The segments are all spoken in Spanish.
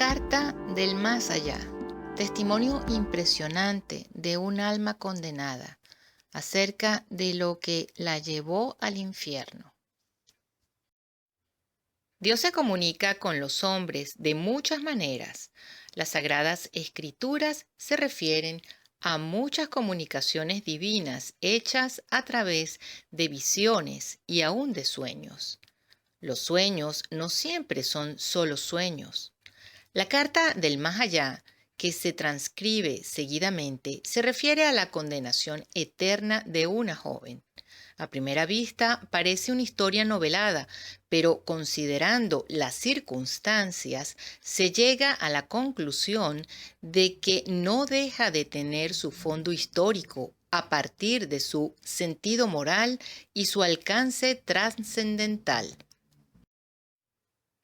carta del más allá. Testimonio impresionante de un alma condenada acerca de lo que la llevó al infierno. Dios se comunica con los hombres de muchas maneras. Las Sagradas Escrituras se refieren a muchas comunicaciones divinas hechas a través de visiones y aún de sueños. Los sueños no siempre son solo sueños. La carta del más allá, que se transcribe seguidamente, se refiere a la condenación eterna de una joven. A primera vista parece una historia novelada, pero considerando las circunstancias, se llega a la conclusión de que no deja de tener su fondo histórico a partir de su sentido moral y su alcance trascendental.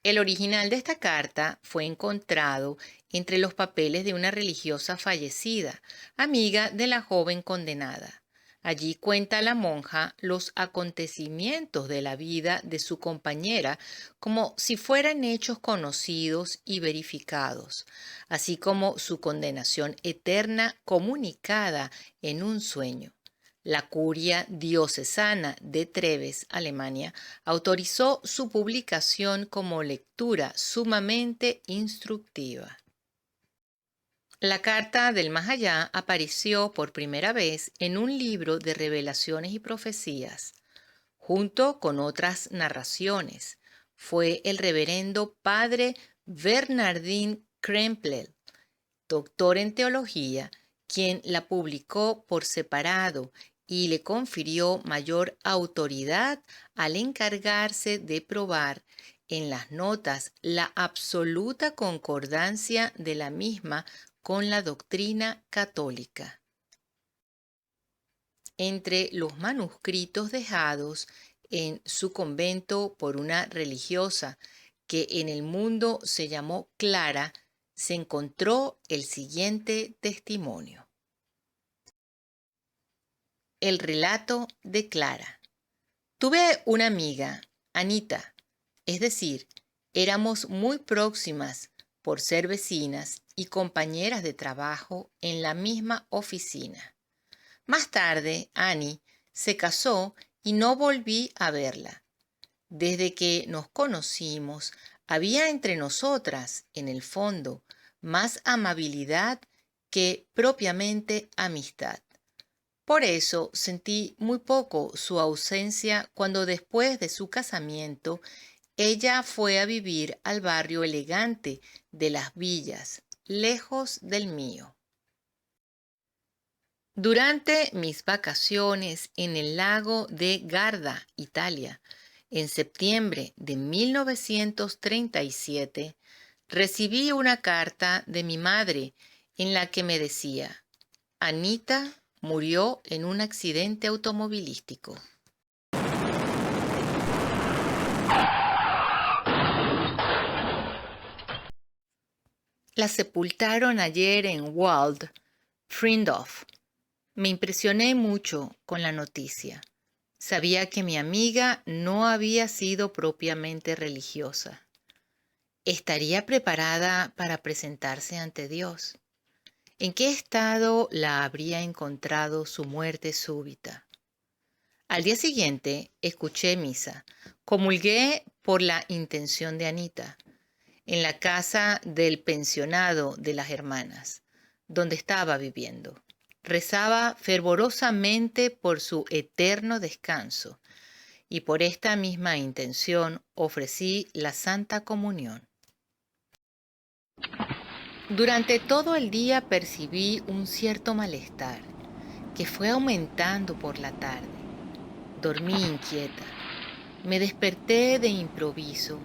El original de esta carta fue encontrado entre los papeles de una religiosa fallecida, amiga de la joven condenada. Allí cuenta la monja los acontecimientos de la vida de su compañera como si fueran hechos conocidos y verificados, así como su condenación eterna comunicada en un sueño. La curia diocesana de Treves, Alemania, autorizó su publicación como lectura sumamente instructiva. La carta del más allá apareció por primera vez en un libro de revelaciones y profecías, junto con otras narraciones. Fue el reverendo padre Bernardin Krempel, doctor en teología, quien la publicó por separado y le confirió mayor autoridad al encargarse de probar en las notas la absoluta concordancia de la misma con la doctrina católica. Entre los manuscritos dejados en su convento por una religiosa que en el mundo se llamó Clara, se encontró el siguiente testimonio. El relato de Clara. Tuve una amiga, Anita, es decir, éramos muy próximas por ser vecinas y compañeras de trabajo en la misma oficina. Más tarde, Annie se casó y no volví a verla. Desde que nos conocimos, había entre nosotras, en el fondo, más amabilidad que propiamente amistad. Por eso sentí muy poco su ausencia cuando después de su casamiento ella fue a vivir al barrio elegante de Las Villas, lejos del mío. Durante mis vacaciones en el lago de Garda, Italia, en septiembre de 1937, recibí una carta de mi madre en la que me decía: Anita murió en un accidente automovilístico. La sepultaron ayer en Wald, Frindhof. Me impresioné mucho con la noticia. Sabía que mi amiga no había sido propiamente religiosa. ¿Estaría preparada para presentarse ante Dios? ¿En qué estado la habría encontrado su muerte súbita? Al día siguiente escuché misa. Comulgué por la intención de Anita, en la casa del pensionado de las hermanas, donde estaba viviendo. Rezaba fervorosamente por su eterno descanso y por esta misma intención ofrecí la Santa Comunión. Durante todo el día percibí un cierto malestar que fue aumentando por la tarde. Dormí inquieta. Me desperté de improviso,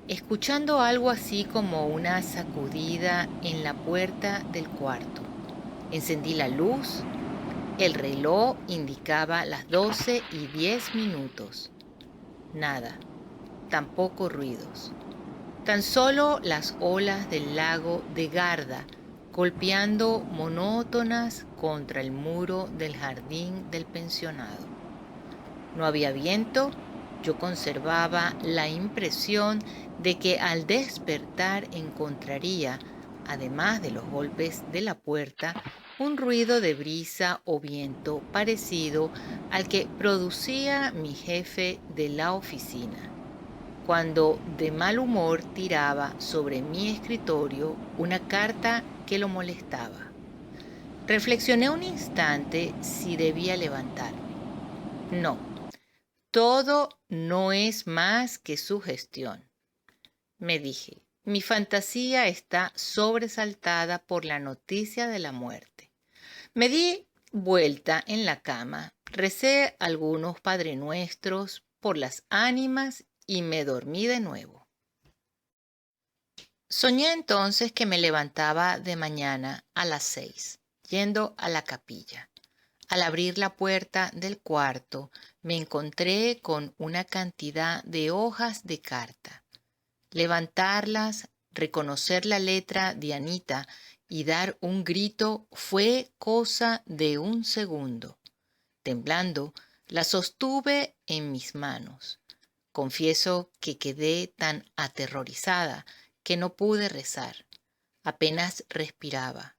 escuchando algo así como una sacudida en la puerta del cuarto. Encendí la luz. El reloj indicaba las 12:10. Nada, tampoco ruidos. Tan solo las olas del lago de Garda golpeando monótonas contra el muro del jardín del pensionado. No había viento Yo conservaba la impresión de que al despertar encontraría, además de los golpes de la puerta, un ruido de brisa o viento parecido al que producía mi jefe de la oficina, cuando de mal humor tiraba sobre mi escritorio una carta que lo molestaba. Reflexioné un instante si debía levantarme. No, todo no es más que sugestión, me dije. Mi fantasía está sobresaltada por la noticia de la muerte. Me di vuelta en la cama, recé algunos padrenuestros por las ánimas y me dormí de nuevo. Soñé entonces que me levantaba de mañana a las 6, yendo a la capilla. Al abrir la puerta del cuarto, me encontré con una cantidad de hojas de carta. Levantarlas, reconocer la letra de Anita y dar un grito fue cosa de un segundo. Temblando, la sostuve en mis manos. Confieso que quedé tan aterrorizada que no pude rezar. Apenas respiraba.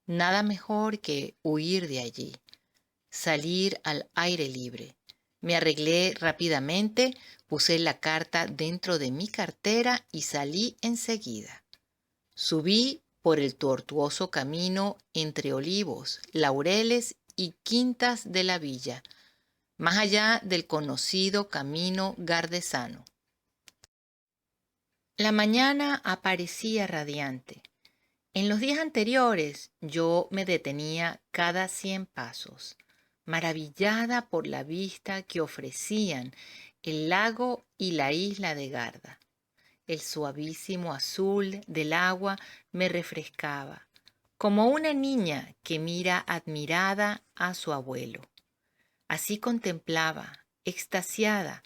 Nada mejor que huir de allí, salir al aire libre. Me arreglé rápidamente, puse la carta dentro de mi cartera y salí enseguida. Subí por el tortuoso camino entre olivos, laureles y quintas de la villa, más allá del conocido camino gardesano. La mañana aparecía radiante. En los días anteriores yo me detenía cada 100 pasos, maravillada por la vista que ofrecían el lago y la isla de Garda. El suavísimo azul del agua me refrescaba, como una niña que mira admirada a su abuelo. Así contemplaba, extasiada,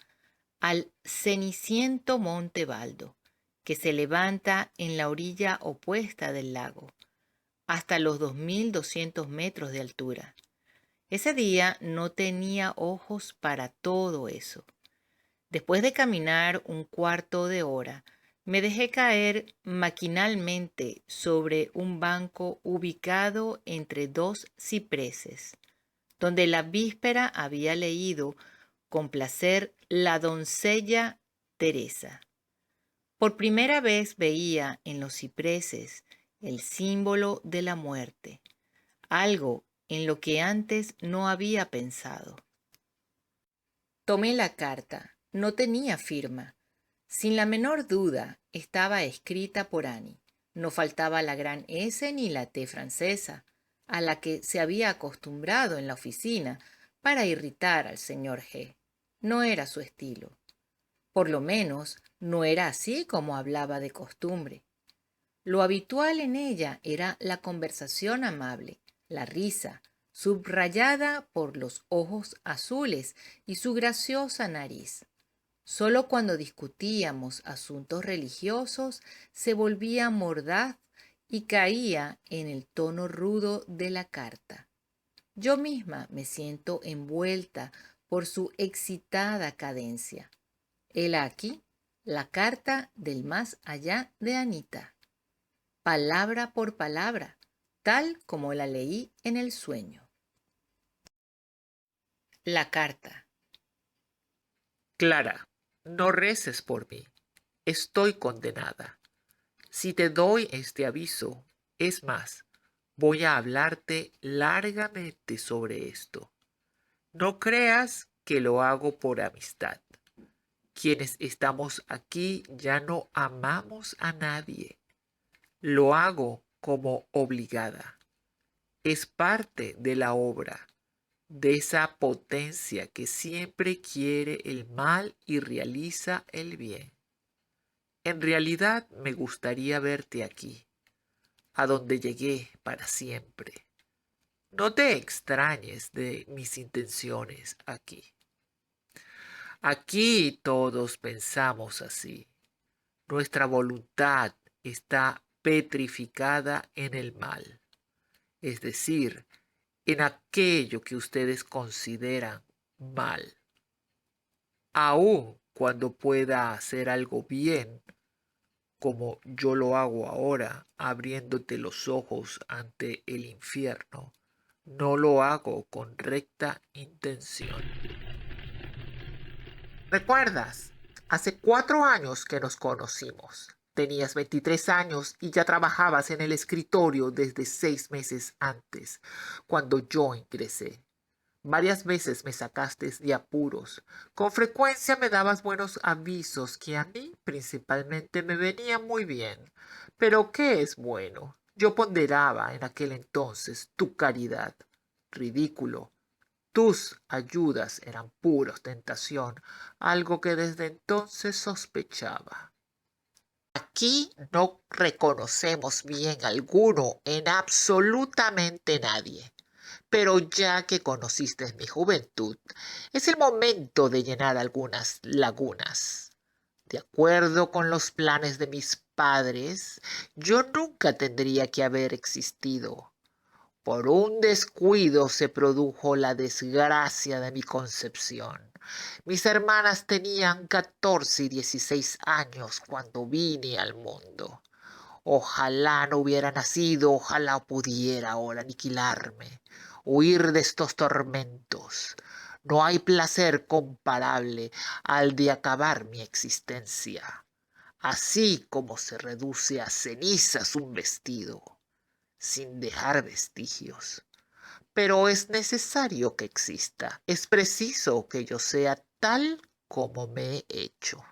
al ceniciento Monte Baldo, que se levanta en la orilla opuesta del lago, hasta los 2200 metros de altura. Ese día no tenía ojos para todo eso. Después de caminar un cuarto de hora, me dejé caer maquinalmente sobre un banco ubicado entre dos cipreses, donde la víspera había leído con placer La doncella Teresa. Por primera vez veía en los cipreses el símbolo de la muerte, algo en lo que antes no había pensado. Tomé la carta. No tenía firma. Sin la menor duda, estaba escrita por Annie. No faltaba la gran S ni la T francesa, a la que se había acostumbrado en la oficina para irritar al señor G. No era su estilo. Por lo menos, no era así como hablaba de costumbre. Lo habitual en ella era la conversación amable, la risa, subrayada por los ojos azules y su graciosa nariz. Solo cuando discutíamos asuntos religiosos se volvía mordaz y caía en el tono rudo de la carta. Yo misma me siento envuelta por su excitada cadencia. Hela aquí la carta del más allá de Anita, palabra por palabra, tal como la leí en el sueño. La carta. Clara, no reces por mí. Estoy condenada. Si te doy este aviso, es más, voy a hablarte largamente sobre esto. No creas que lo hago por amistad. Quienes estamos aquí ya no amamos a nadie. Lo hago como obligada. Es parte de la obra, de esa potencia que siempre quiere el mal y realiza el bien. En realidad me gustaría verte aquí, a donde llegué para siempre. No te extrañes de mis intenciones aquí. Aquí todos pensamos así. Nuestra voluntad está petrificada en el mal, es decir, en aquello que ustedes consideran mal. Aún cuando pueda hacer algo bien, como yo lo hago ahora, abriéndote los ojos ante el infierno, no lo hago con recta intención. ¿Recuerdas? Hace 4 años que nos conocimos. Tenías 23 años y ya trabajabas en el escritorio desde 6 meses antes, cuando yo ingresé. Varias veces me sacaste de apuros. Con frecuencia me dabas buenos avisos que a mí principalmente me venían muy bien. Pero ¿qué es bueno? Yo ponderaba en aquel entonces tu caridad. Ridículo. Tus ayudas eran pura ostentación, algo que desde entonces sospechaba. Aquí no reconocemos bien alguno en absolutamente nadie. Pero ya que conociste mi juventud, es el momento de llenar algunas lagunas. De acuerdo con los planes de mis padres, yo nunca tendría que haber existido. Por un descuido se produjo la desgracia de mi concepción. Mis hermanas tenían 14 y 16 años cuando vine al mundo. Ojalá no hubiera nacido, ojalá pudiera ahora aniquilarme, huir de estos tormentos. No hay placer comparable al de acabar mi existencia, así como se reduce a cenizas un vestido, sin dejar vestigios. Pero es necesario que exista, es preciso que yo sea tal como me he hecho,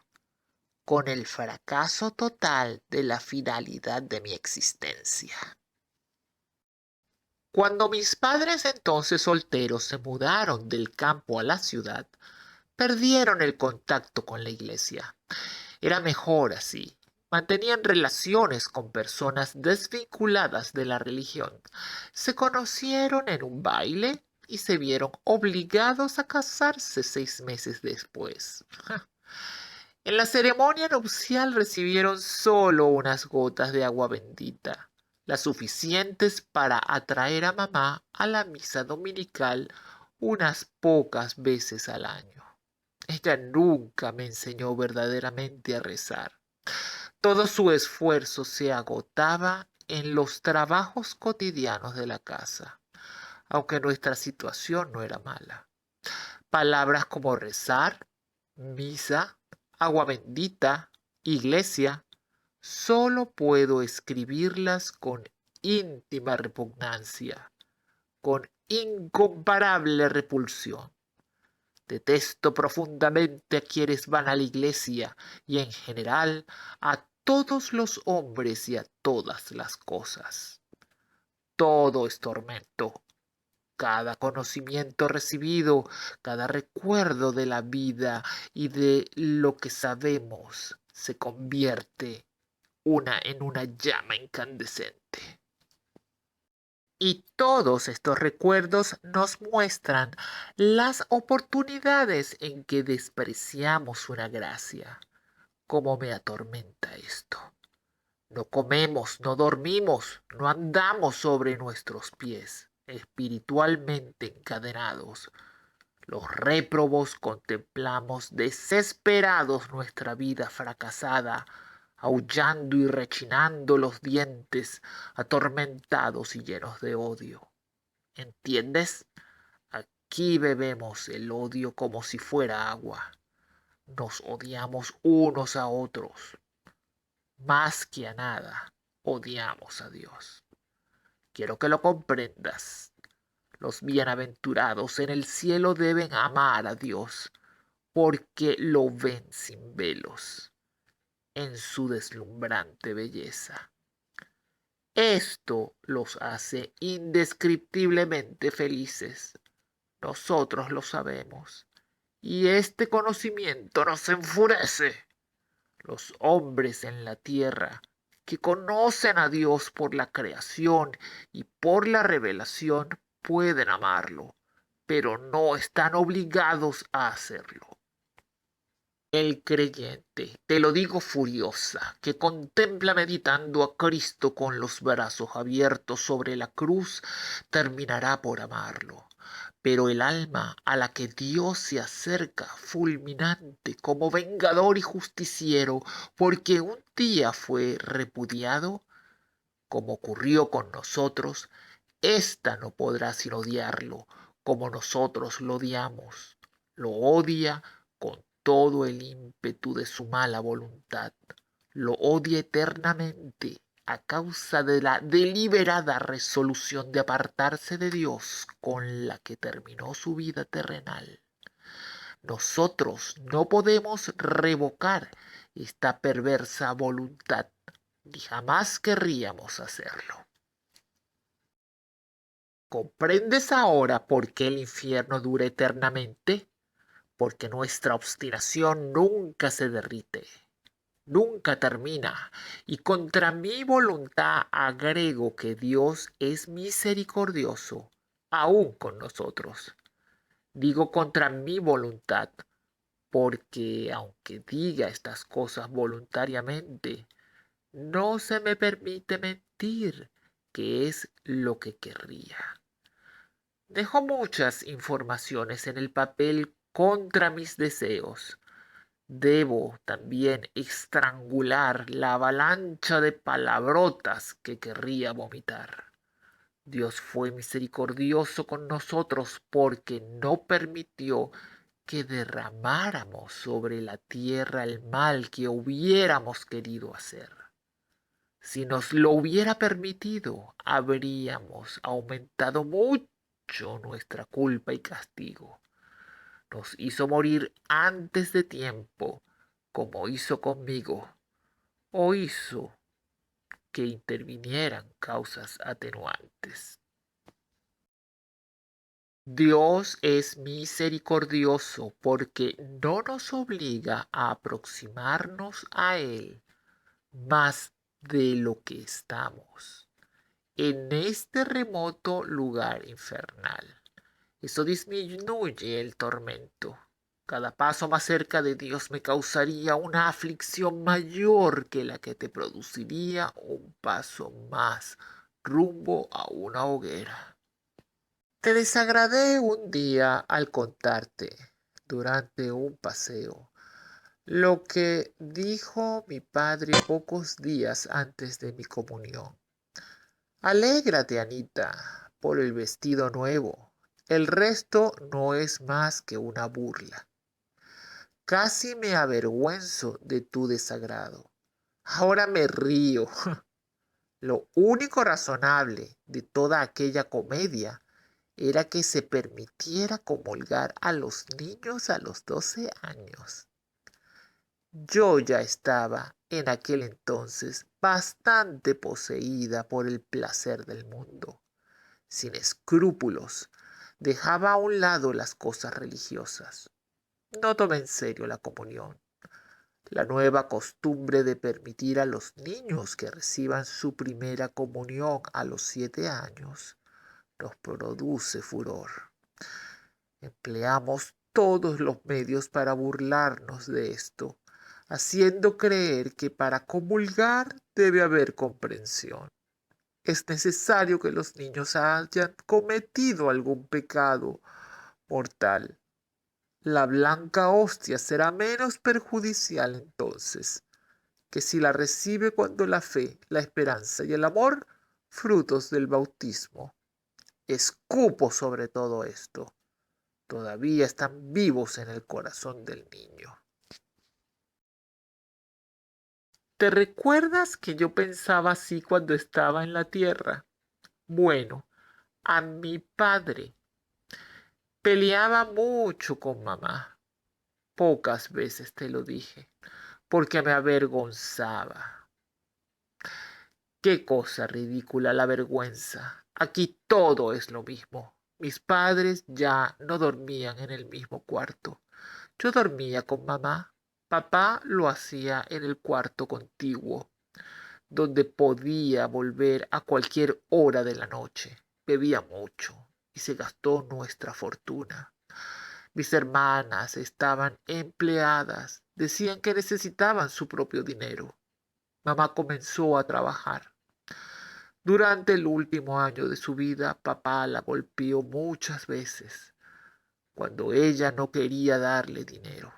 con el fracaso total de la finalidad de mi existencia. Cuando mis padres entonces solteros se mudaron del campo a la ciudad, perdieron el contacto con la iglesia. Era mejor así. Mantenían relaciones con personas desvinculadas de la religión. Se conocieron en un baile y se vieron obligados a casarse 6 meses después. En la ceremonia nupcial recibieron solo unas gotas de agua bendita, las suficientes para atraer a mamá a la misa dominical unas pocas veces al año. Ella nunca me enseñó verdaderamente a rezar. Todo su esfuerzo se agotaba en los trabajos cotidianos de la casa, aunque nuestra situación no era mala. Palabras como rezar, misa, agua bendita, iglesia, solo puedo escribirlas con íntima repugnancia, con incomparable repulsión. Detesto profundamente a quienes van a la iglesia y en general a todos los hombres y a todas las cosas. Todo es tormento. Cada conocimiento recibido, cada recuerdo de la vida y de lo que sabemos se convierte en una llama incandescente. Y todos estos recuerdos nos muestran las oportunidades en que despreciamos una gracia. ¿Cómo me atormenta esto? No comemos, no dormimos, no andamos sobre nuestros pies, espiritualmente encadenados. Los réprobos contemplamos desesperados nuestra vida fracasada, aullando y rechinando los dientes, atormentados y llenos de odio. ¿Entiendes? Aquí bebemos el odio como si fuera agua. Nos odiamos unos a otros. Más que a nada, odiamos a Dios. Quiero que lo comprendas. Los bienaventurados en el cielo deben amar a Dios porque lo ven sin velos en su deslumbrante belleza. Esto los hace indescriptiblemente felices. Nosotros lo sabemos. Y este conocimiento nos enfurece. Los hombres en la tierra que conocen a Dios por la creación y por la revelación pueden amarlo, pero no están obligados a hacerlo. El creyente, te lo digo furiosa, que contempla meditando a Cristo con los brazos abiertos sobre la cruz, terminará por amarlo. Pero el alma a la que Dios se acerca fulminante como vengador y justiciero, porque un día fue repudiado, como ocurrió con nosotros, ésta no podrá sino odiarlo, como nosotros lo odiamos. Lo odia con todo el ímpetu de su mala voluntad. Lo odia eternamente a causa de la deliberada resolución de apartarse de Dios con la que terminó su vida terrenal. Nosotros no podemos revocar esta perversa voluntad, ni jamás querríamos hacerlo. ¿Comprendes ahora por qué el infierno dura eternamente? Porque nuestra obstinación nunca se derrite, nunca termina, y contra mi voluntad agrego que Dios es misericordioso, aún con nosotros. Digo contra mi voluntad, porque aunque diga estas cosas voluntariamente, no se me permite mentir, que es lo que querría. Dejo muchas informaciones en el papel contra mis deseos. Debo también estrangular la avalancha de palabrotas que querría vomitar. Dios fue misericordioso con nosotros porque no permitió que derramáramos sobre la tierra el mal que hubiéramos querido hacer. Si nos lo hubiera permitido, habríamos aumentado mucho nuestra culpa y castigo. Nos hizo morir antes de tiempo, como hizo conmigo, o hizo que intervinieran causas atenuantes. Dios es misericordioso porque no nos obliga a aproximarnos a Él más de lo que estamos en este remoto lugar infernal. Eso disminuye el tormento. Cada paso más cerca de Dios me causaría una aflicción mayor que la que te produciría un paso más rumbo a una hoguera. Te desagradé un día al contarte, durante un paseo, lo que dijo mi padre pocos días antes de mi comunión. Alégrate, Anita, por el vestido nuevo. El resto no es más que una burla. Casi me avergüenzo de tu desagrado. Ahora me río. Lo único razonable de toda aquella comedia era que se permitiera comulgar a los niños a los 12 años. Yo ya estaba en aquel entonces bastante poseída por el placer del mundo. Sin escrúpulos, dejaba a un lado las cosas religiosas. No tomé en serio la comunión. La nueva costumbre de permitir a los niños que reciban su primera comunión a los 7 años nos produce furor. Empleamos todos los medios para burlarnos de esto, haciendo creer que para comulgar debe haber comprensión. Es necesario que los niños hayan cometido algún pecado mortal. La blanca hostia será menos perjudicial entonces que si la recibe cuando la fe, la esperanza y el amor, frutos del bautismo, escupo sobre todo esto, todavía están vivos en el corazón del niño. ¿Te recuerdas que yo pensaba así cuando estaba en la tierra? Bueno, a mi padre peleaba mucho con mamá. Pocas veces te lo dije, porque me avergonzaba. Qué cosa ridícula la vergüenza. Aquí todo es lo mismo. Mis padres ya no dormían en el mismo cuarto. Yo dormía con mamá. Papá lo hacía en el cuarto contiguo, donde podía volver a cualquier hora de la noche. Bebía mucho y se gastó nuestra fortuna. Mis hermanas estaban empleadas. Decían que necesitaban su propio dinero. Mamá comenzó a trabajar. Durante el último año de su vida, papá la golpeó muchas veces cuando ella no quería darle dinero.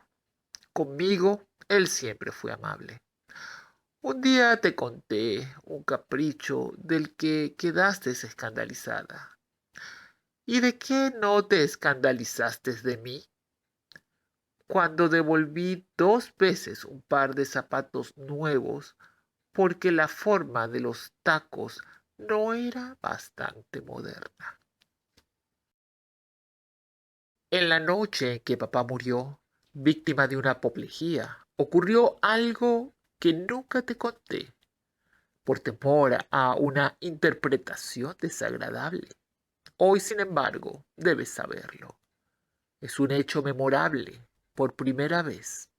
Conmigo, él siempre fue amable. Un día te conté un capricho del que quedaste escandalizada. ¿Y de qué no te escandalizaste de mí? Cuando devolví 2 veces un par de zapatos nuevos porque la forma de los tacos no era bastante moderna. En la noche en que papá murió, víctima de una apoplejía, ocurrió algo que nunca te conté, por temor a una interpretación desagradable. Hoy, sin embargo, debes saberlo. Es un hecho memorable. Por primera vez,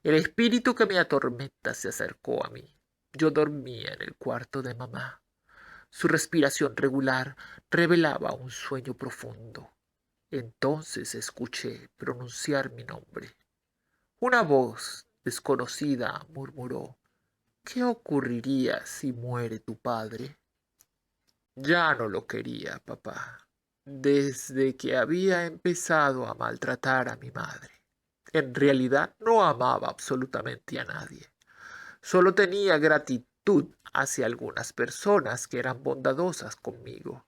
el espíritu que me atormenta se acercó a mí. Yo dormía en el cuarto de mamá. Su respiración regular revelaba un sueño profundo. Entonces escuché pronunciar mi nombre. Una voz desconocida murmuró: ¿qué ocurriría si muere tu padre? Ya no lo quería, papá, desde que había empezado a maltratar a mi madre. En realidad no amaba absolutamente a nadie. Solo tenía gratitud hacia algunas personas que eran bondadosas conmigo.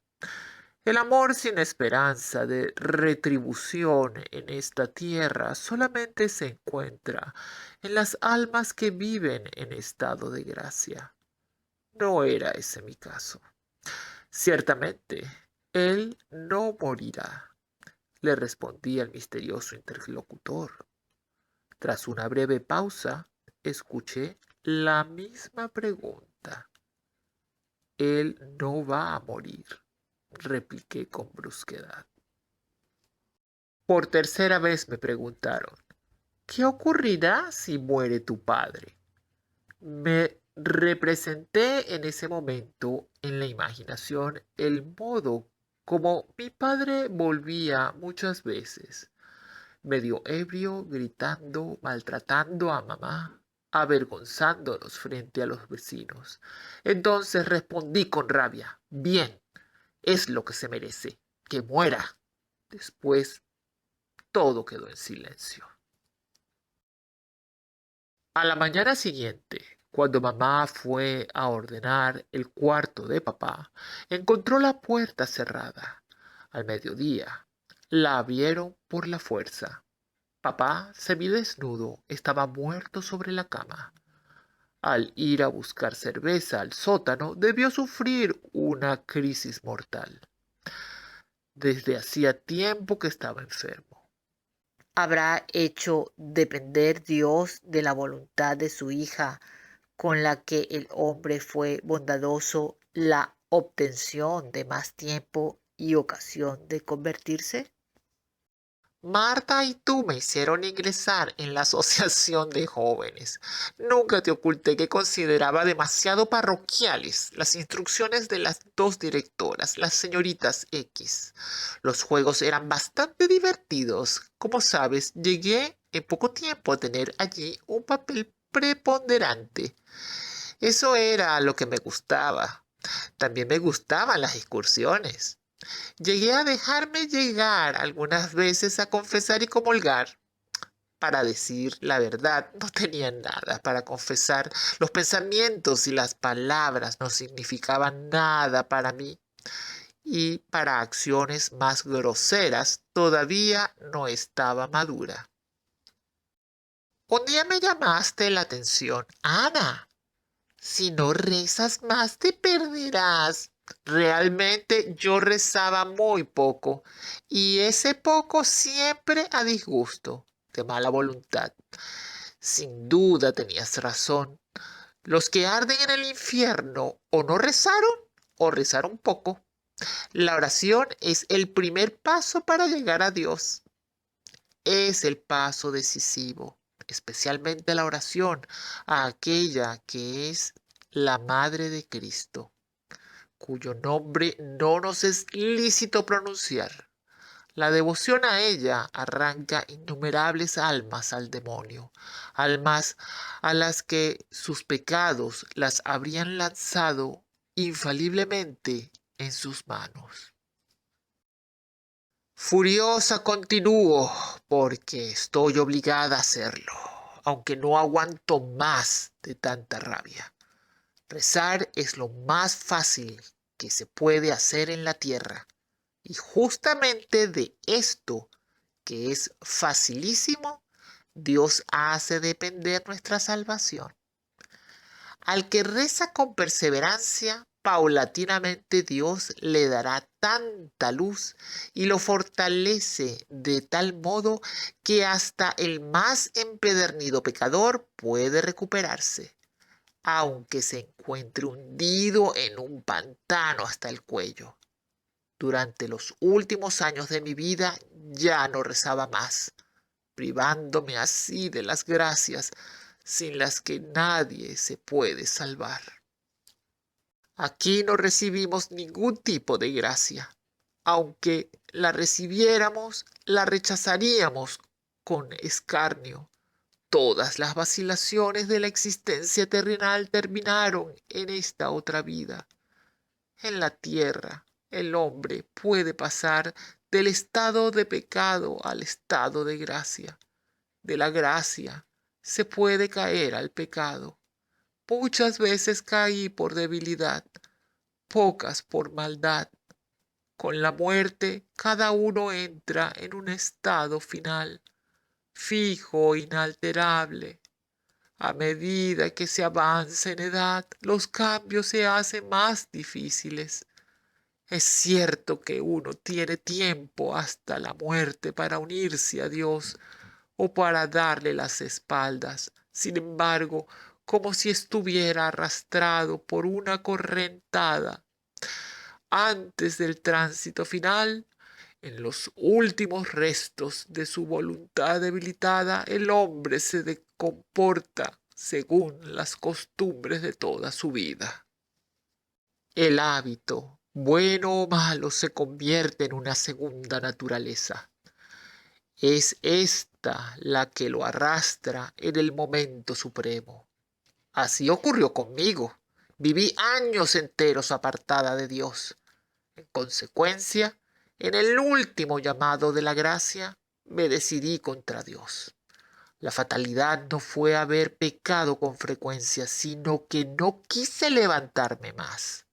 El amor sin esperanza de retribución en esta tierra solamente se encuentra en las almas que viven en estado de gracia. No era ese mi caso. Ciertamente, él no morirá, le respondí al misterioso interlocutor. Tras una breve pausa, escuché la misma pregunta. Él no va a morir, repliqué con brusquedad. Por tercera vez me preguntaron: ¿qué ocurrirá si muere tu padre? Me representé en ese momento en la imaginación el modo como mi padre volvía muchas veces, medio ebrio, gritando, maltratando a mamá, avergonzándonos frente a los vecinos. Entonces respondí con rabia: bien, es lo que se merece, que muera. Después todo quedó en silencio. A la mañana siguiente, cuando mamá fue a ordenar el cuarto de papá, encontró la puerta cerrada. Al mediodía, la abrieron por la fuerza. Papá, semidesnudo, estaba muerto sobre la cama. Al ir a buscar cerveza al sótano, debió sufrir una crisis mortal. Desde hacía tiempo que estaba enfermo. ¿Habrá hecho depender Dios de la voluntad de su hija con la que el hombre fue bondadoso la obtención de más tiempo y ocasión de convertirse? Marta y tú me hicieron ingresar en la asociación de jóvenes. Nunca te oculté que consideraba demasiado parroquiales las instrucciones de las dos directoras, las señoritas X. Los juegos eran bastante divertidos. Como sabes, llegué en poco tiempo a tener allí un papel preponderante. Eso era lo que me gustaba. También me gustaban las excursiones. Llegué a dejarme llegar algunas veces a confesar y comulgar. Para decir la verdad, no tenía nada para confesar. Los pensamientos y las palabras no significaban nada para mí. Y para acciones más groseras todavía no estaba madura. Un día me llamaste la atención: Ana, si no rezas más te perderás. Realmente yo rezaba muy poco, y ese poco siempre a disgusto, de mala voluntad. Sin duda tenías razón. Los que arden en el infierno o no rezaron o rezaron poco. La oración es el primer paso para llegar a Dios. Es el paso decisivo, especialmente la oración a aquella que es la Madre de Cristo, cuyo nombre no nos es lícito pronunciar. La devoción a ella arranca innumerables almas al demonio, almas a las que sus pecados las habrían lanzado infaliblemente en sus manos. Furiosa continúo porque estoy obligada a hacerlo, aunque no aguanto más de tanta rabia. Rezar es lo más fácil que se puede hacer en la tierra, y justamente de esto, que es facilísimo, Dios hace depender nuestra salvación. Al que reza con perseverancia, paulatinamente Dios le dará tanta luz y lo fortalece de tal modo que hasta el más empedernido pecador puede recuperarse, aunque se encuentre hundido en un pantano hasta el cuello. Durante los últimos años de mi vida ya no rezaba más, privándome así de las gracias sin las que nadie se puede salvar. Aquí no recibimos ningún tipo de gracia. Aunque la recibiéramos, la rechazaríamos con escarnio. Todas las vacilaciones de la existencia terrenal terminaron en esta otra vida. En la tierra, el hombre puede pasar del estado de pecado al estado de gracia. De la gracia se puede caer al pecado. Muchas veces caí por debilidad, pocas por maldad. Con la muerte, cada uno entra en un estado final, fijo, inalterable. A medida que se avanza en edad, los cambios se hacen más difíciles. Es cierto que uno tiene tiempo hasta la muerte para unirse a Dios o para darle las espaldas. Sin embargo, como si estuviera arrastrado por una correntada. Antes del tránsito final, en los últimos restos de su voluntad debilitada, el hombre se comporta según las costumbres de toda su vida. El hábito, bueno o malo, se convierte en una segunda naturaleza. Es esta la que lo arrastra en el momento supremo. Así ocurrió conmigo. Viví años enteros apartada de Dios. En consecuencia, en el último llamado de la gracia, me decidí contra Dios. La fatalidad no fue haber pecado con frecuencia, sino que no quise levantarme más.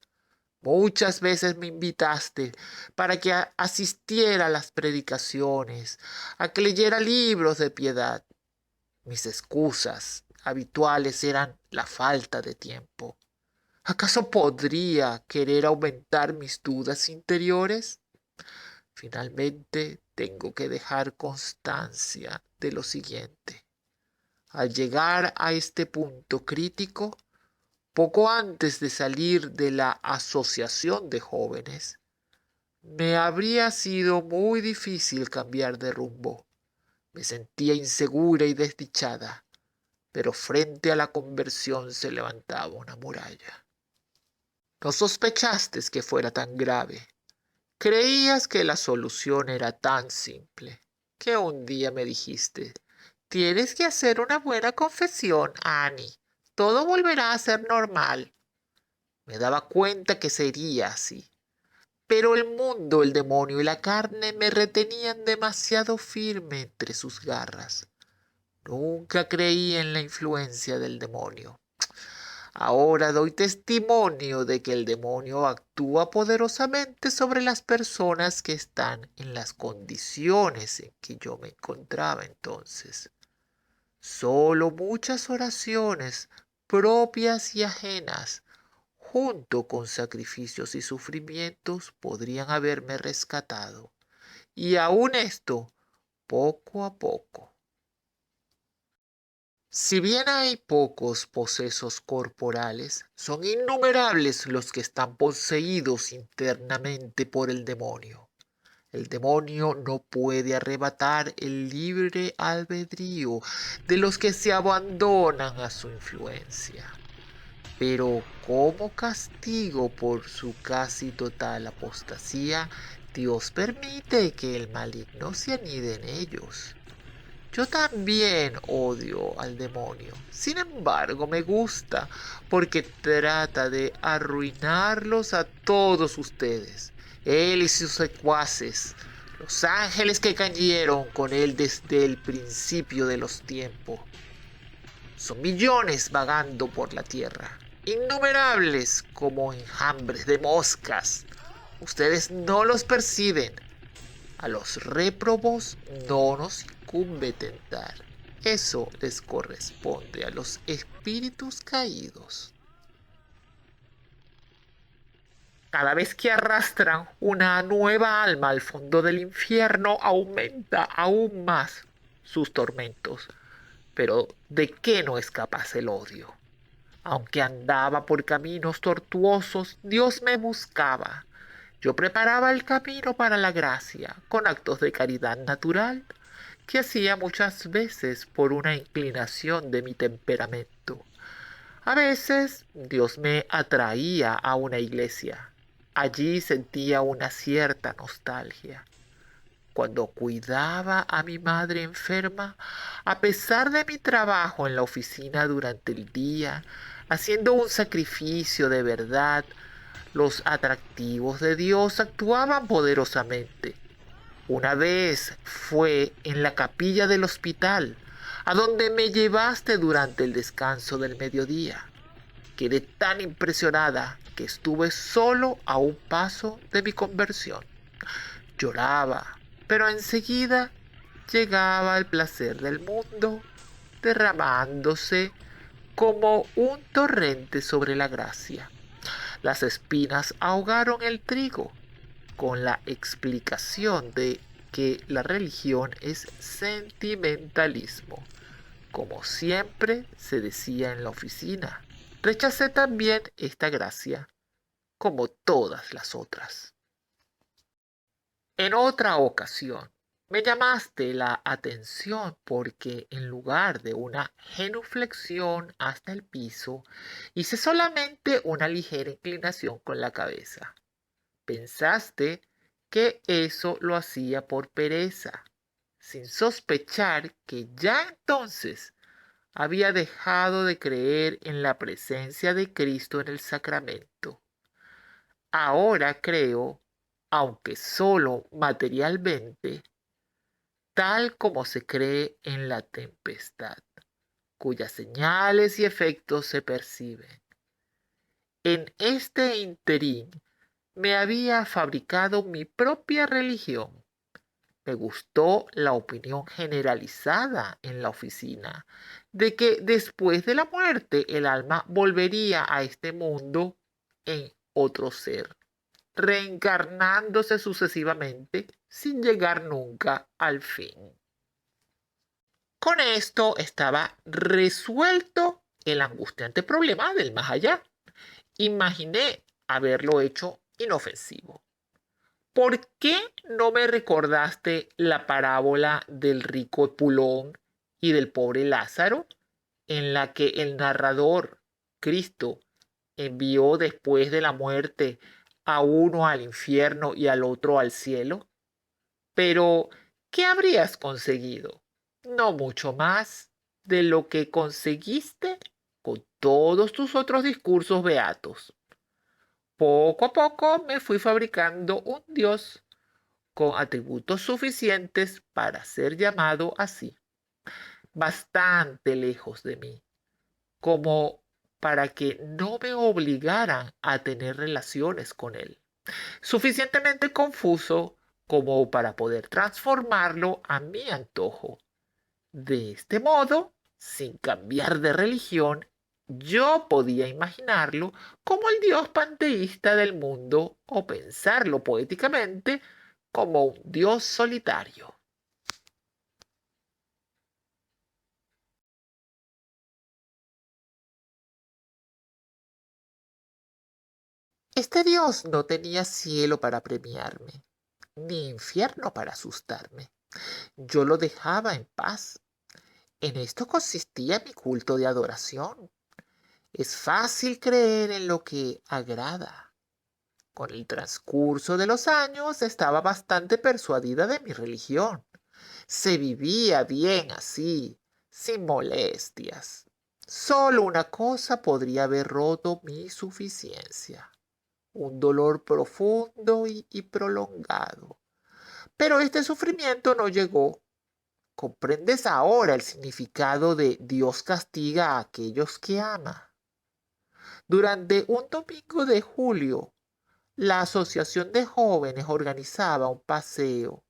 Muchas veces me invitaste para que asistiera a las predicaciones, a que leyera libros de piedad. Mis excusas habituales eran la falta de tiempo. ¿Acaso podría querer aumentar mis dudas interiores? Finalmente, tengo que dejar constancia de lo siguiente. Al llegar a este punto crítico, poco antes de salir de la asociación de jóvenes, me habría sido muy difícil cambiar de rumbo. Me sentía insegura y desdichada, pero frente a la conversión se levantaba una muralla. No sospechaste que fuera tan grave. Creías que la solución era tan simple, que un día me dijiste, tienes que hacer una buena confesión, Annie. Todo volverá a ser normal. Me daba cuenta que sería así. Pero el mundo, el demonio y la carne me retenían demasiado firme entre sus garras. Nunca creí en la influencia del demonio. Ahora doy testimonio de que el demonio actúa poderosamente sobre las personas que están en las condiciones en que yo me encontraba entonces. Solo muchas oraciones propias y ajenas, junto con sacrificios y sufrimientos, podrían haberme rescatado. Y aun esto, poco a poco. Si bien hay pocos posesos corporales, son innumerables los que están poseídos internamente por el demonio. El demonio no puede arrebatar el libre albedrío de los que se abandonan a su influencia. Pero como castigo por su casi total apostasía, Dios permite que el maligno se anide en ellos. Yo también odio al demonio. Sin embargo, me gusta porque trata de arruinarlos a todos ustedes. Él y sus secuaces, los ángeles que cayeron con él desde el principio de los tiempos. Son millones vagando por la tierra, innumerables como enjambres de moscas. Ustedes no los perciben. A los réprobos no nos incumbe tentar. Eso les corresponde a los espíritus caídos. Cada vez que arrastran una nueva alma al fondo del infierno, aumenta aún más sus tormentos. Pero ¿de qué no es capaz el odio? Aunque andaba por caminos tortuosos, Dios me buscaba. Yo preparaba el camino para la gracia con actos de caridad natural que hacía muchas veces por una inclinación de mi temperamento. A veces Dios me atraía a una iglesia. Allí sentía una cierta nostalgia. Cuando cuidaba a mi madre enferma, a pesar de mi trabajo en la oficina durante el día, haciendo un sacrificio de verdad, los atractivos de Dios actuaban poderosamente. Una vez fue en la capilla del hospital, a donde me llevaste durante el descanso del mediodía. Quedé tan impresionada que estuve solo a un paso de mi conversión. Lloraba, pero enseguida llegaba el placer del mundo, derramándose como un torrente sobre la gracia. Las espinas ahogaron el trigo, con la explicación de que la religión es sentimentalismo, como siempre se decía en la oficina. Rechacé también esta gracia, como todas las otras. En otra ocasión, me llamaste la atención porque en lugar de una genuflexión hasta el piso, hice solamente una ligera inclinación con la cabeza. Pensaste que eso lo hacía por pereza, sin sospechar que ya entonces había dejado de creer en la presencia de Cristo en el sacramento. Ahora creo, aunque solo materialmente, tal como se cree en la tempestad, cuyas señales y efectos se perciben. En este interín me había fabricado mi propia religión. Me gustó la opinión generalizada en la oficina de que después de la muerte el alma volvería a este mundo en otro ser, reencarnándose sucesivamente sin llegar nunca al fin. Con esto estaba resuelto el angustiante problema del más allá. Imaginé haberlo hecho inofensivo. ¿Por qué no me recordaste la parábola del rico Epulón y del pobre Lázaro, en la que el narrador, Cristo, envió después de la muerte a uno al infierno y al otro al cielo? Pero, ¿qué habrías conseguido? No mucho más de lo que conseguiste con todos tus otros discursos beatos. Poco a poco me fui fabricando un Dios con atributos suficientes para ser llamado así, bastante lejos de mí, como para que no me obligaran a tener relaciones con él, suficientemente confuso como para poder transformarlo a mi antojo. De este modo, sin cambiar de religión, yo podía imaginarlo como el dios panteísta del mundo o pensarlo poéticamente como un dios solitario. Este dios no tenía cielo para premiarme, ni infierno para asustarme. Yo lo dejaba en paz. En esto consistía mi culto de adoración. Es fácil creer en lo que agrada. Con el transcurso de los años estaba bastante persuadida de mi religión. Se vivía bien así, sin molestias. Solo una cosa podría haber roto mi suficiencia, un dolor profundo y prolongado. Pero este sufrimiento no llegó. ¿Comprendes ahora el significado de Dios castiga a aquellos que ama? Durante un domingo de julio, la Asociación de Jóvenes organizaba un paseo.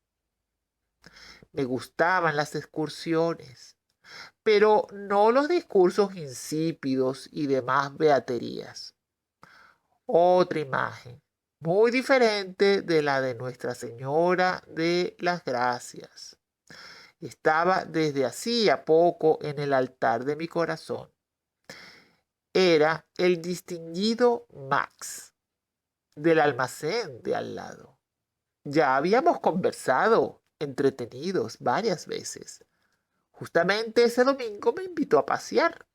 Me gustaban las excursiones, pero no los discursos insípidos y demás beaterías. Otra imagen, muy diferente de la de Nuestra Señora de las Gracias. Estaba desde hacía poco en el altar de mi corazón. Era el distinguido Max, del almacén de al lado. Ya habíamos conversado, entretenidos, varias veces. Justamente ese domingo me invitó a pasear.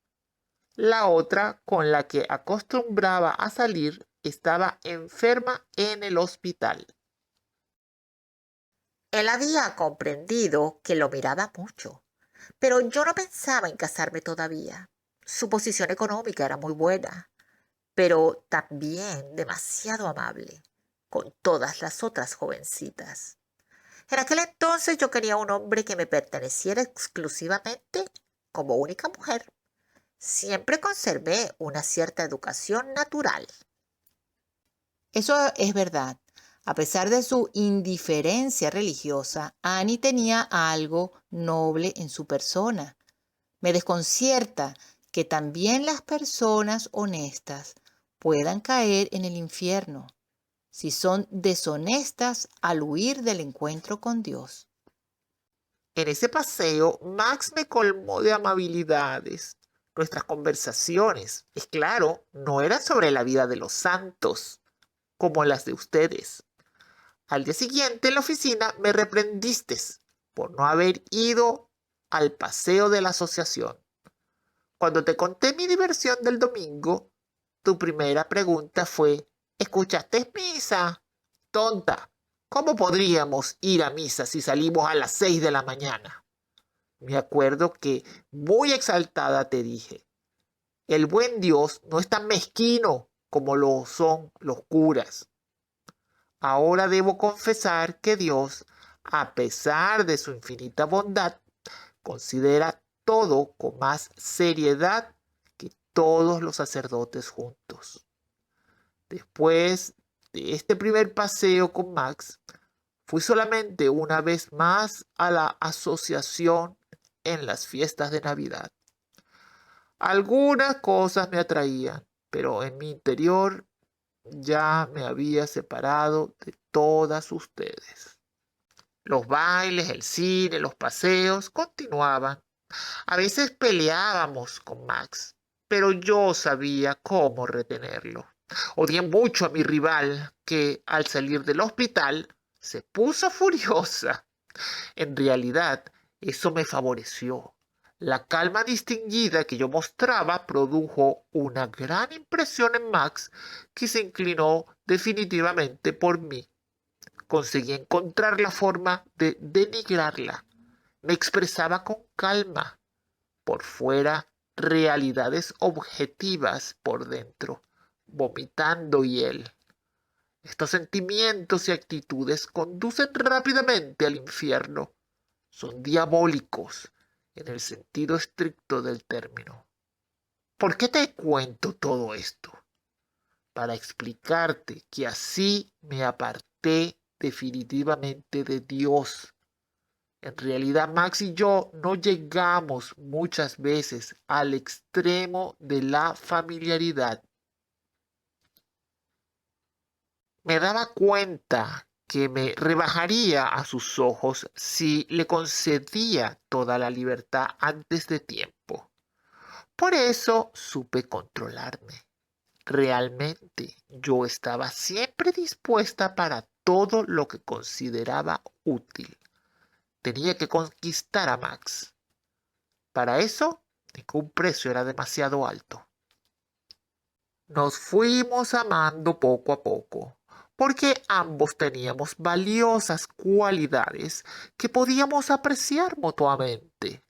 La otra, con la que acostumbraba a salir, estaba enferma en el hospital. Él había comprendido que lo miraba mucho, pero yo no pensaba en casarme todavía. Su posición económica era muy buena, pero también demasiado amable con todas las otras jovencitas. En aquel entonces yo quería un hombre que me perteneciera exclusivamente como única mujer. Siempre conservé una cierta educación natural. Eso es verdad. A pesar de su indiferencia religiosa, Annie tenía algo noble en su persona. Me desconcierta que también las personas honestas puedan caer en el infierno si son deshonestas al huir del encuentro con Dios. En ese paseo, Max me colmó de amabilidades. Nuestras conversaciones, es claro, no eran sobre la vida de los santos, como las de ustedes. Al día siguiente en la oficina me reprendiste por no haber ido al paseo de la asociación. Cuando te conté mi diversión del domingo, tu primera pregunta fue, ¿escuchaste misa? Tonta, ¿cómo podríamos ir a misa si salimos a las 6 de la mañana? Me acuerdo que muy exaltada te dije, el buen Dios no es tan mezquino como lo son los curas. Ahora debo confesar que Dios, a pesar de su infinita bondad, considera todo con más seriedad que todos los sacerdotes juntos. Después de este primer paseo con Max, fui solamente una vez más a la asociación en las fiestas de Navidad. Algunas cosas me atraían, pero en mi interior ya me había separado de todas ustedes. Los bailes, el cine, los paseos continuaban. A veces peleábamos con Max, pero yo sabía cómo retenerlo. Odié mucho a mi rival, que al salir del hospital se puso furiosa. En realidad, eso me favoreció. La calma distinguida que yo mostraba produjo una gran impresión en Max, que se inclinó definitivamente por mí. Conseguí encontrar la forma de denigrarla. Me expresaba con calma. Por fuera, realidades objetivas por dentro, vomitando hiel. Estos sentimientos y actitudes conducen rápidamente al infierno. Son diabólicos en el sentido estricto del término. ¿Por qué te cuento todo esto? Para explicarte que así me aparté definitivamente de Dios. En realidad, Max y yo no llegamos muchas veces al extremo de la familiaridad. Me daba cuenta que me rebajaría a sus ojos si le concedía toda la libertad antes de tiempo. Por eso supe controlarme. Realmente yo estaba siempre dispuesta para todo lo que consideraba útil. Tenía que conquistar a Max. Para eso, ningún precio era demasiado alto. Nos fuimos amando poco a poco. porque ambos teníamos valiosas cualidades que podíamos apreciar mutuamente.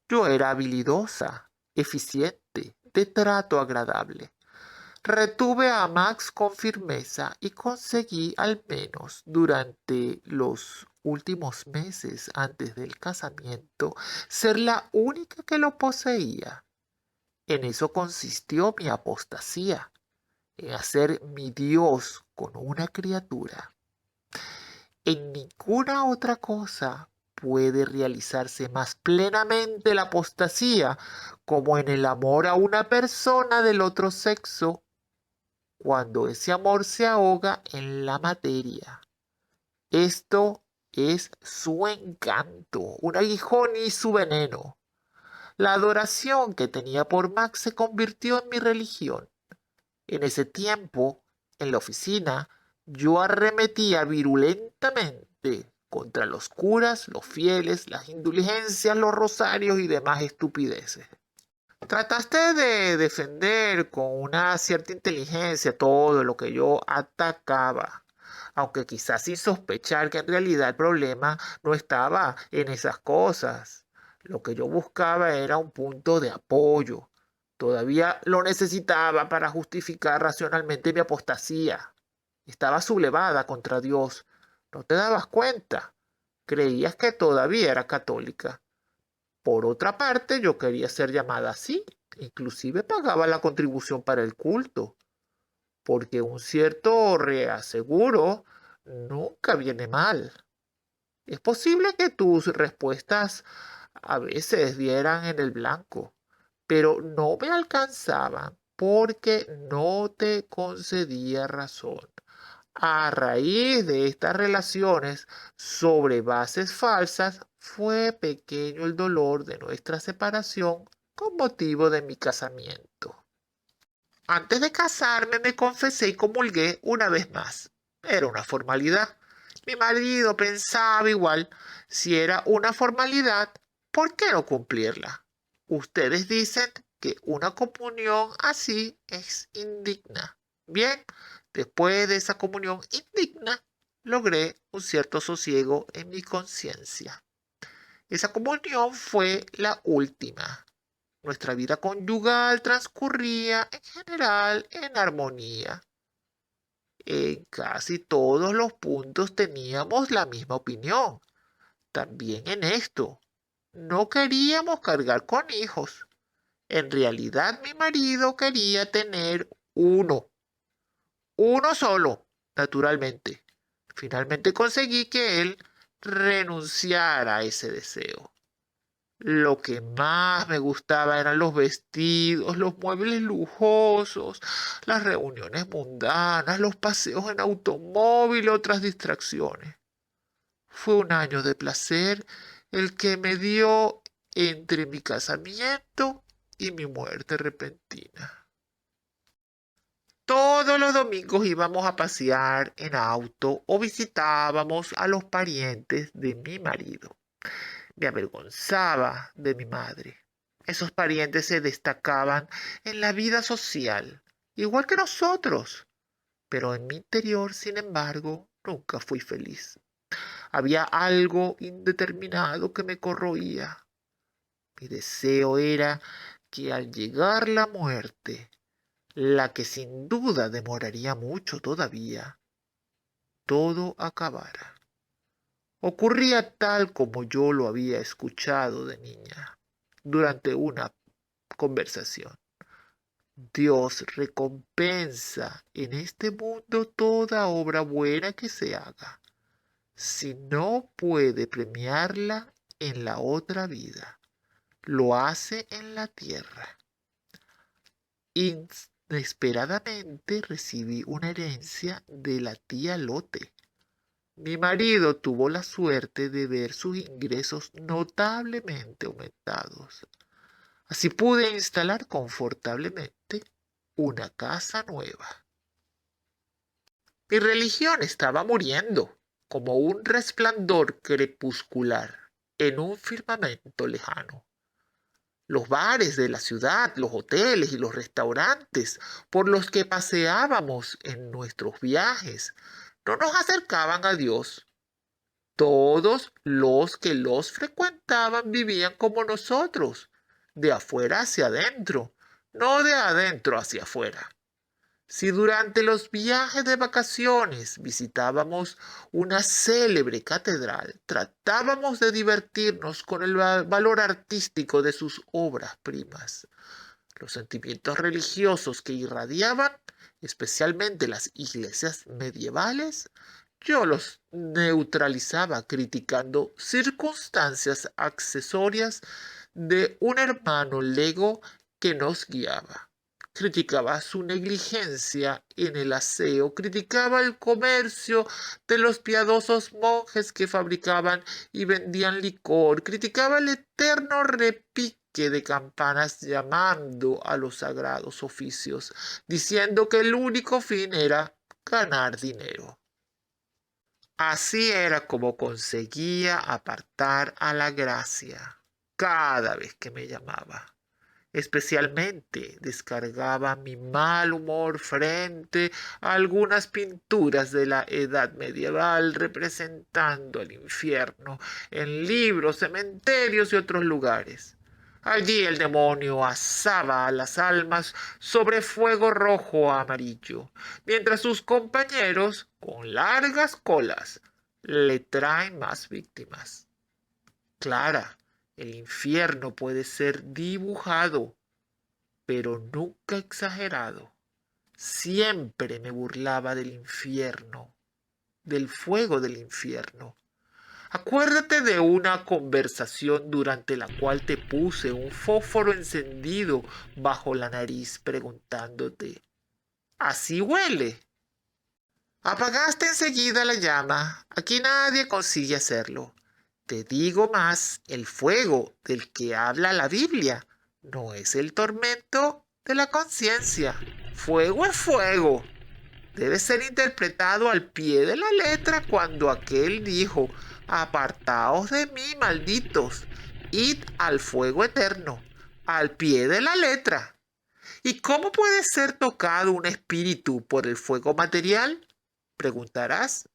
Yo era habilidosa, eficiente, de trato agradable. Retuve a Max con firmeza y conseguí, al menos durante los últimos meses antes del casamiento, ser la única que lo poseía. En eso consistió mi apostasía, en hacer mi Dios con una criatura. En ninguna otra cosa puede realizarse más plenamente la apostasía como en el amor a una persona del otro sexo, cuando ese amor se ahoga en la materia. Esto es su encanto, un aguijón y su veneno. La adoración que tenía por Max se convirtió en mi religión. En ese tiempo, en la oficina, yo arremetía virulentamente contra los curas, los fieles, las indulgencias, los rosarios y demás estupideces. Trataste de defender con una cierta inteligencia todo lo que yo atacaba, aunque quizás sin sospechar que en realidad el problema no estaba en esas cosas. Lo que yo buscaba era un punto de apoyo. Todavía lo necesitaba para justificar racionalmente mi apostasía. Estaba sublevada contra Dios. ¿No te dabas cuenta? Creías que todavía era católica. Por otra parte, yo quería ser llamada así. Inclusive pagaba la contribución para el culto, porque un cierto reaseguro nunca viene mal. Es posible que tus respuestas a veces dieran en el blanco, pero no me alcanzaban porque no te concedía razón. A raíz de estas relaciones sobre bases falsas, fue pequeño el dolor de nuestra separación con motivo de mi casamiento. Antes de casarme me confesé y comulgué una vez más. Era una formalidad. Mi marido pensaba igual. Si era una formalidad, ¿por qué no cumplirla? Ustedes dicen que una comunión así es indigna. Bien, después de esa comunión indigna, logré un cierto sosiego en mi conciencia. Esa comunión fue la última. Nuestra vida conyugal transcurría en general en armonía. En casi todos los puntos teníamos la misma opinión. También en esto. No queríamos cargar con hijos. En realidad mi marido quería tener uno solo, naturalmente. Finalmente conseguí que él renunciara a ese deseo. Lo que más me gustaba eran los vestidos, los muebles lujosos, las reuniones mundanas, los paseos en automóvil y otras distracciones. Fue un año de placer el que me dio entre mi casamiento y mi muerte repentina. Todos los domingos íbamos a pasear en auto o visitábamos a los parientes de mi marido. Me avergonzaba de mi madre. Esos parientes se destacaban en la vida social, igual que nosotros. Pero en mi interior, sin embargo, nunca fui feliz. Había algo indeterminado que me corroía. Mi deseo era que al llegar la muerte, la que sin duda demoraría mucho todavía, todo acabara. Ocurría tal como yo lo había escuchado de niña durante una conversación. Dios recompensa en este mundo toda obra buena que se haga. Si no puede premiarla en la otra vida, lo hace en la tierra. Inesperadamente recibí una herencia de la tía Lote. Mi marido tuvo la suerte de ver sus ingresos notablemente aumentados. Así pude instalar confortablemente una casa nueva. Mi religión estaba muriendo como un resplandor crepuscular en un firmamento lejano. Los bares de la ciudad, los hoteles y los restaurantes por los que paseábamos en nuestros viajes no nos acercaban a Dios. Todos los que los frecuentaban vivían como nosotros, de afuera hacia adentro, no de adentro hacia afuera. Si durante los viajes de vacaciones visitábamos una célebre catedral, tratábamos de divertirnos con el valor artístico de sus obras primas. Los sentimientos religiosos que irradiaban, especialmente las iglesias medievales, yo los neutralizaba criticando circunstancias accesorias de un hermano lego que nos guiaba. Criticaba su negligencia en el aseo, criticaba el comercio de los piadosos monjes que fabricaban y vendían licor, criticaba el eterno repique de campanas llamando a los sagrados oficios, diciendo que el único fin era ganar dinero. Así era como conseguía apartar a la gracia cada vez que me llamaba. Especialmente descargaba mi mal humor frente a algunas pinturas de la edad medieval representando el infierno en libros, cementerios y otros lugares. Allí el demonio asaba a las almas sobre fuego rojo o amarillo, mientras sus compañeros, con largas colas, le traen más víctimas. Clara, el infierno puede ser dibujado, pero nunca exagerado. Siempre me burlaba del infierno, del fuego del infierno. Acuérdate de una conversación durante la cual te puse un fósforo encendido bajo la nariz preguntándote, ¿así huele? Apagaste enseguida la llama. Aquí nadie consigue hacerlo. Te digo más, el fuego del que habla la Biblia no es el tormento de la conciencia. Fuego es fuego. Debe ser interpretado al pie de la letra cuando aquel dijo, apartaos de mí, malditos, id al fuego eterno, al pie de la letra. ¿Y cómo puede ser tocado un espíritu por el fuego material? Preguntarás.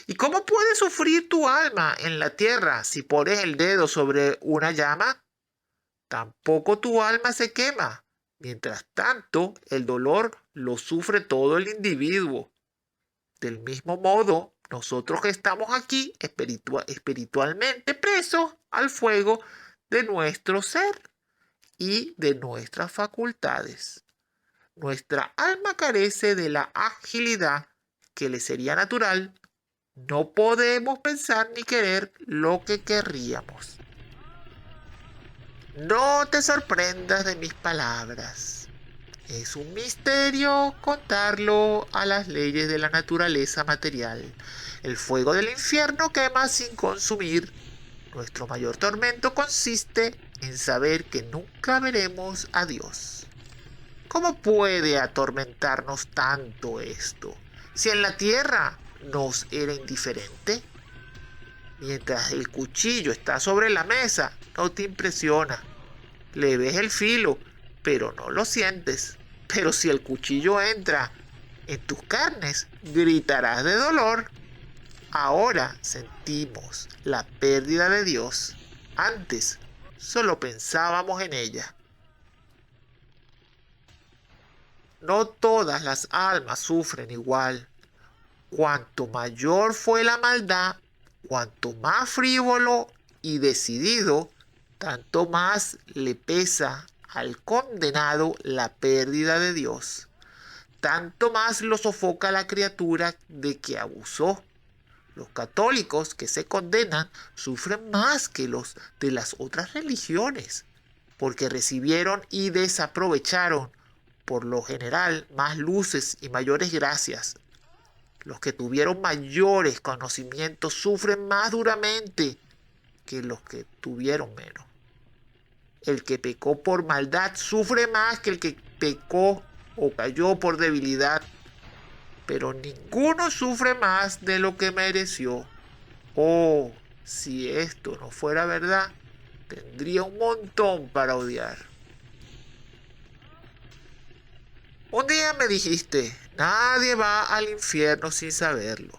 ¿Y cómo puede sufrir tu alma en la tierra si pones el dedo sobre una llama? Tampoco tu alma se quema. Mientras tanto, el dolor lo sufre todo el individuo. Del mismo modo, nosotros que estamos aquí espiritualmente presos al fuego de nuestro ser y de nuestras facultades. Nuestra alma carece de la agilidad que le sería natural. No podemos pensar ni querer lo que querríamos. No te sorprendas de mis palabras. Es un misterio contarlo a las leyes de la naturaleza material. El fuego del infierno quema sin consumir. Nuestro mayor tormento consiste en saber que nunca veremos a Dios. ¿Cómo puede atormentarnos tanto esto? Si en la tierra nos era indiferente. Mientras el cuchillo está sobre la mesa, no te impresiona. Le ves el filo, pero no lo sientes. Pero si el cuchillo entra en tus carnes, gritarás de dolor. Ahora sentimos la pérdida de Dios. Antes solo pensábamos en ella. No todas las almas sufren igual. Cuanto mayor fue la maldad, cuanto más frívolo y decidido, tanto más le pesa al condenado la pérdida de Dios. Tanto más lo sofoca la criatura de que abusó. Los católicos que se condenan sufren más que los de las otras religiones, porque recibieron y desaprovecharon, por lo general, más luces y mayores gracias. Los que tuvieron mayores conocimientos sufren más duramente que los que tuvieron menos. El que pecó por maldad sufre más que el que pecó o cayó por debilidad, pero ninguno sufre más de lo que mereció. Oh, si esto no fuera verdad, tendría un montón para odiar. Un día me dijiste, nadie va al infierno sin saberlo.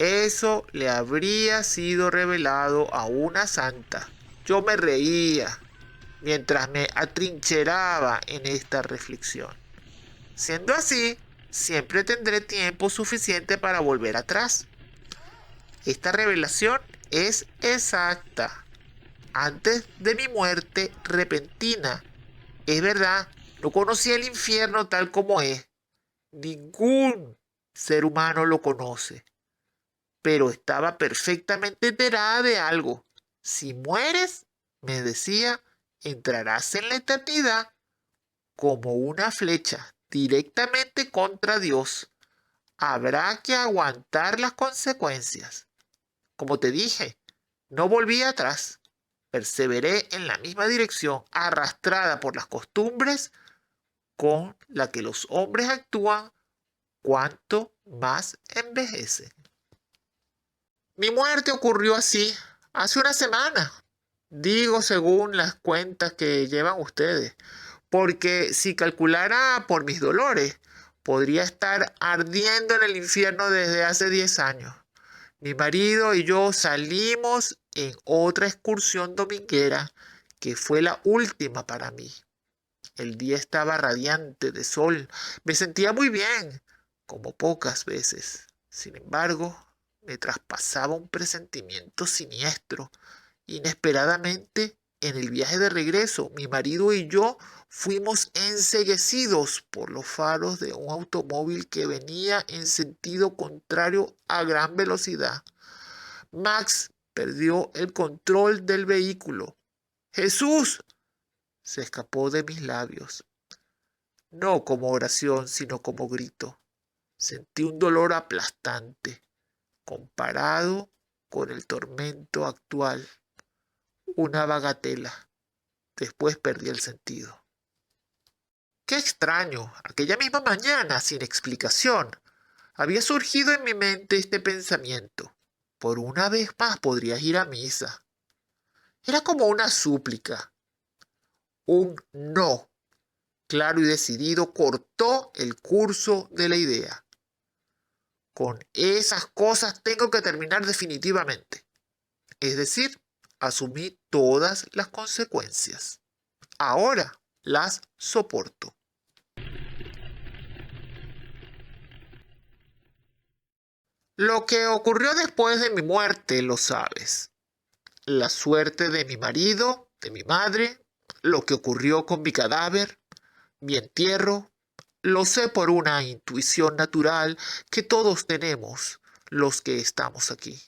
Eso le habría sido revelado a una santa. Yo me reía mientras me atrincheraba en esta reflexión. Siendo así, siempre tendré tiempo suficiente para volver atrás. Esta revelación es exacta. Antes de mi muerte repentina. Es verdad, no conocía el infierno tal como es. Ningún ser humano lo conoce. Pero estaba perfectamente enterada de algo. Si mueres, me decía, entrarás en la eternidad como una flecha directamente contra Dios. Habrá que aguantar las consecuencias. Como te dije, no volví atrás. Perseveré en la misma dirección, arrastrada por las costumbres con la que los hombres actúan cuanto más envejecen. Mi muerte ocurrió así, hace una semana. Digo según las cuentas que llevan ustedes, porque si calculara por mis dolores, podría estar ardiendo en el infierno desde hace 10 años. Mi marido y yo salimos en otra excursión dominguera, que fue la última para mí. El día estaba radiante de sol. Me sentía muy bien, como pocas veces. Sin embargo, me traspasaba un presentimiento siniestro. Inesperadamente, en el viaje de regreso, mi marido y yo fuimos enceguecidos por los faros de un automóvil que venía en sentido contrario a gran velocidad. Max perdió el control del vehículo. ¡Jesús! Se escapó de mis labios. No como oración, sino como grito. Sentí un dolor aplastante, comparado con el tormento actual. Una bagatela. Después perdí el sentido. Qué extraño. Aquella misma mañana, sin explicación, había surgido en mi mente este pensamiento. Por una vez más podrías ir a misa. Era como una súplica. Un no claro y decidido cortó el curso de la idea. Con esas cosas tengo que terminar definitivamente. Es decir, asumí todas las consecuencias. Ahora las soporto. Lo que ocurrió después de mi muerte lo sabes. La suerte de mi marido, de mi madre, lo que ocurrió con mi cadáver, mi entierro, lo sé por una intuición natural que todos tenemos los que estamos aquí.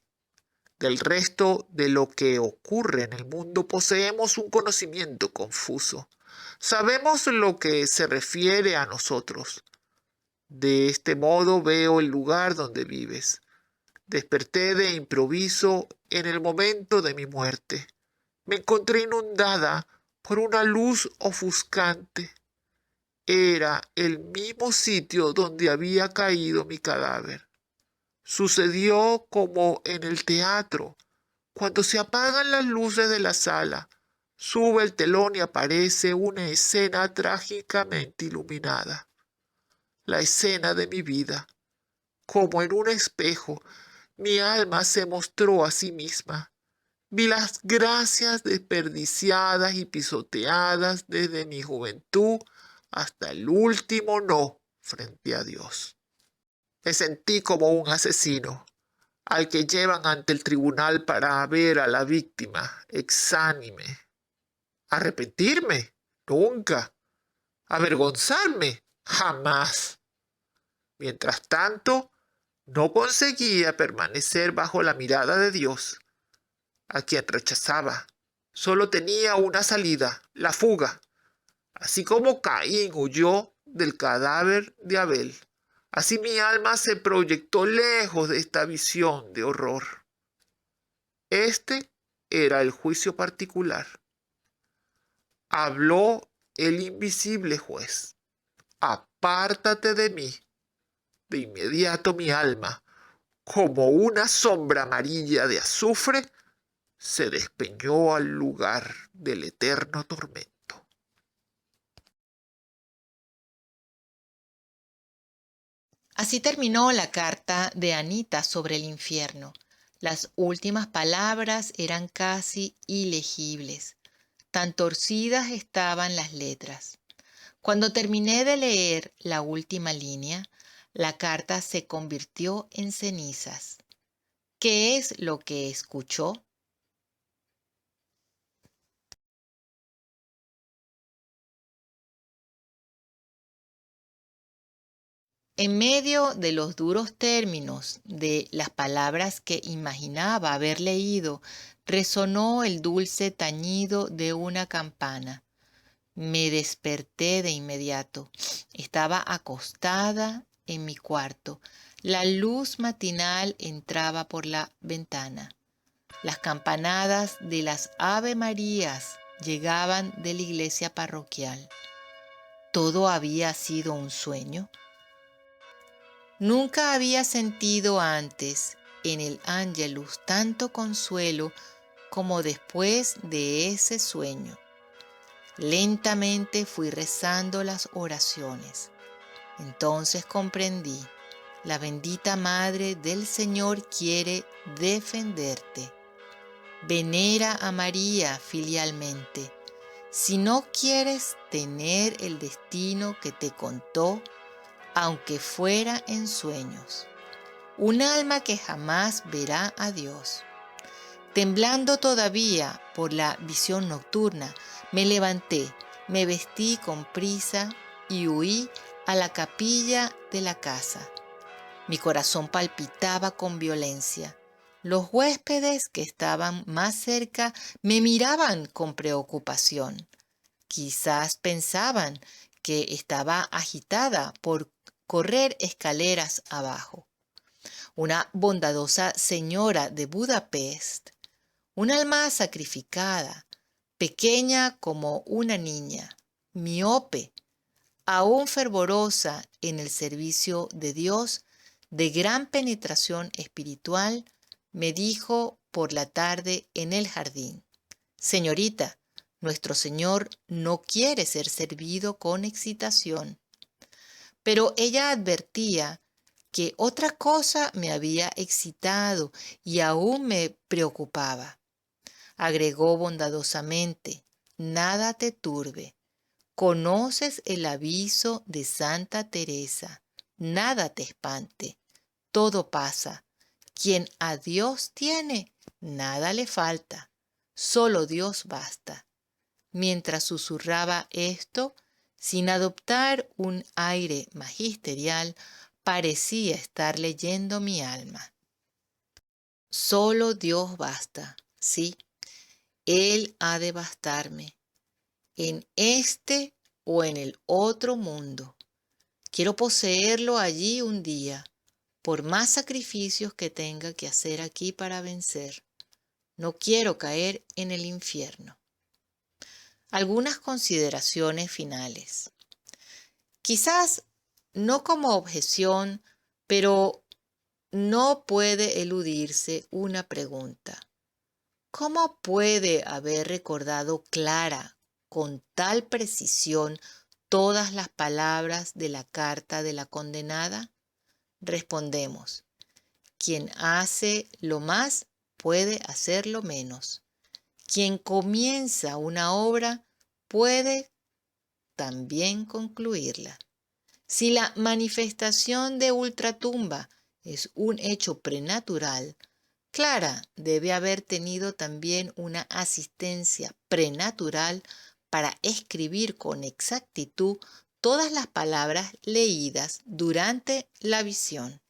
Del resto de lo que ocurre en el mundo poseemos un conocimiento confuso. Sabemos lo que se refiere a nosotros. De este modo veo el lugar donde vives. Desperté de improviso en el momento de mi muerte. Me encontré inundada por una luz ofuscante. Era el mismo sitio donde había caído mi cadáver. Sucedió como en el teatro. Cuando se apagan las luces de la sala, sube el telón y aparece una escena trágicamente iluminada. La escena de mi vida. Como en un espejo, mi alma se mostró a sí misma. Vi las gracias desperdiciadas y pisoteadas desde mi juventud hasta el último no frente a Dios. Me sentí como un asesino al que llevan ante el tribunal para ver a la víctima exánime. ¿Arrepentirme? Nunca. ¿Avergonzarme? Jamás. Mientras tanto, no conseguía permanecer bajo la mirada de Dios, a quien rechazaba. Solo tenía una salida, la fuga. Así como Caín huyó del cadáver de Abel, así mi alma se proyectó lejos de esta visión de horror. Este era el juicio particular. Habló el invisible juez. Apártate de mí. De inmediato mi alma, como una sombra amarilla de azufre, se despeñó al lugar del eterno tormento. Así terminó la carta de Anita sobre el infierno. Las últimas palabras eran casi ilegibles. Tan torcidas estaban las letras. Cuando terminé de leer la última línea, la carta se convirtió en cenizas. ¿Qué es lo que escuchó? En medio de los duros términos de las palabras que imaginaba haber leído, resonó el dulce tañido de una campana. Me desperté de inmediato. Estaba acostada en mi cuarto. La luz matinal entraba por la ventana. Las campanadas de las Ave Marías llegaban de la iglesia parroquial. ¿Todo había sido un sueño? Nunca había sentido antes en el Ángelus tanto consuelo como después de ese sueño. Lentamente fui rezando las oraciones. Entonces comprendí, la bendita Madre del Señor quiere defenderte. Venera a María filialmente. Si no quieres tener el destino que te contó, aunque fuera en sueños. Un alma que jamás verá a Dios. Temblando todavía por la visión nocturna, me levanté, me vestí con prisa y huí a la capilla de la casa. Mi corazón palpitaba con violencia. Los huéspedes que estaban más cerca me miraban con preocupación. Quizás pensaban que estaba agitada por correr escaleras abajo. Una bondadosa señora de Budapest, un alma sacrificada, pequeña como una niña, miope, aún fervorosa en el servicio de Dios, de gran penetración espiritual, me dijo por la tarde en el jardín: «Señorita, nuestro Señor no quiere ser servido con excitación». Pero ella advertía que otra cosa me había excitado y aún me preocupaba. Agregó bondadosamente: «Nada te turbe. Conoces el aviso de Santa Teresa. Nada te espante. Todo pasa. Quien a Dios tiene, nada le falta. Solo Dios basta». Mientras susurraba esto, sin adoptar un aire magisterial, parecía estar leyendo mi alma. Solo Dios basta, sí. Él ha de bastarme, en este o en el otro mundo. Quiero poseerlo allí un día, por más sacrificios que tenga que hacer aquí para vencer. No quiero caer en el infierno. Algunas consideraciones finales. Quizás no como objeción, pero no puede eludirse una pregunta. ¿Cómo puede haber recordado Clara con tal precisión todas las palabras de la carta de la condenada? Respondemos: quien hace lo más puede hacer lo menos. Quien comienza una obra puede también concluirla. Si la manifestación de ultratumba es un hecho prenatural, Clara debe haber tenido también una asistencia prenatural para escribir con exactitud todas las palabras leídas durante la visión.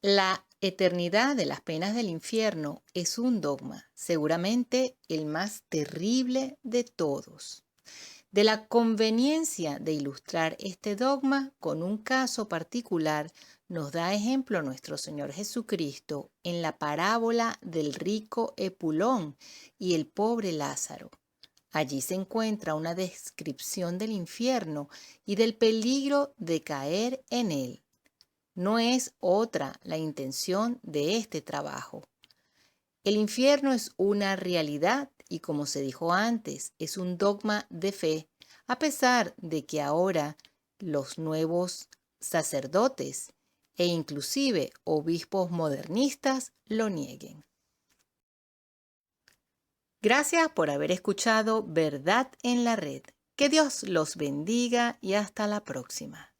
La eternidad de las penas del infierno es un dogma, seguramente el más terrible de todos. De la conveniencia de ilustrar este dogma con un caso particular nos da ejemplo nuestro Señor Jesucristo en la parábola del rico Epulón y el pobre Lázaro. Allí se encuentra una descripción del infierno y del peligro de caer en él. No es otra la intención de este trabajo. El infierno es una realidad y, como se dijo antes, es un dogma de fe, a pesar de que ahora los nuevos sacerdotes e inclusive obispos modernistas lo nieguen. Gracias por haber escuchado Verdad en la Red. Que Dios los bendiga y hasta la próxima.